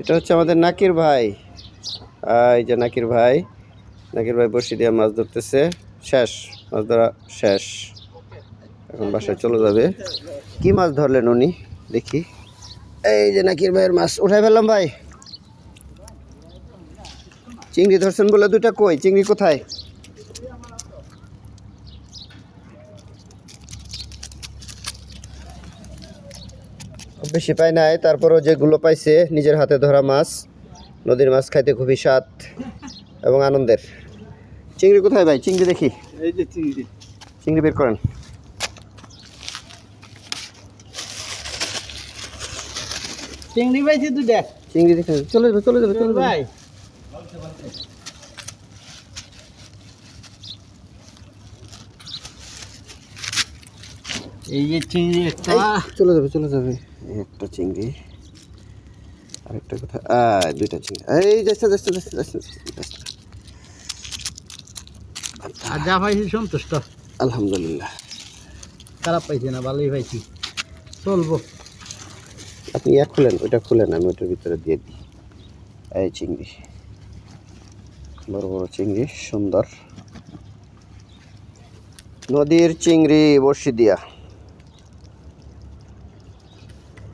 এটা হচ্ছে আমাদের নাকির ভাই। এই যে নাকির ভাই বড়শি দিয়ে মাছ ধরতেছে। শেষ, মাছ ধরা শেষ। এখন বাসায় চলে যাবে। কি মাছ ধরলেন উনি দেখি? এই যে নাকির ভাইয়ের মাছ উঠাই ফেললাম ভাই। চিংড়ি ধরছেন বলে দুটা, কই চিংড়ি কোথায়? বেশি পাই নাই, তারপরও যেগুলো পাইছে নিজের হাতে ধরা মাছ। নদীর মাছ খাইতে খুবই স্বাদ এবং আনন্দের। চিংড়ি কোথায় ভাই? চিংড়ি দেখি। এই যে চিংড়ি, চিংড়ি বের করেন। চিংড়ি পাইছি দুটা। চিংড়ি দেখে চলে যাবে চলে যাবে চলে যাবে ভাই এই যে চিংড়ি একটা, চলে যাবে চলে যাবে। একটা চিংড়ি, আরেকটা কোথায়? দুইটা চিংড়ি। এই যাচ্ছে যাচ্ছে যাচ্ছে যাচ্ছে যাচ্ছে। আর যা পাইছি সন্তুষ্ট, আলহামদুলিল্লাহ। খারাপ পাইছি না, ভালোই পাইছি, চলবো। আপনি খুলেন, ওইটা খুলেন, আমি ওইটার ভিতরে দিয়ে দিই। এই চিংড়ি, বড় বড় চিংড়ি, সুন্দর নদীর চিংড়ি বড়শি দিয়া।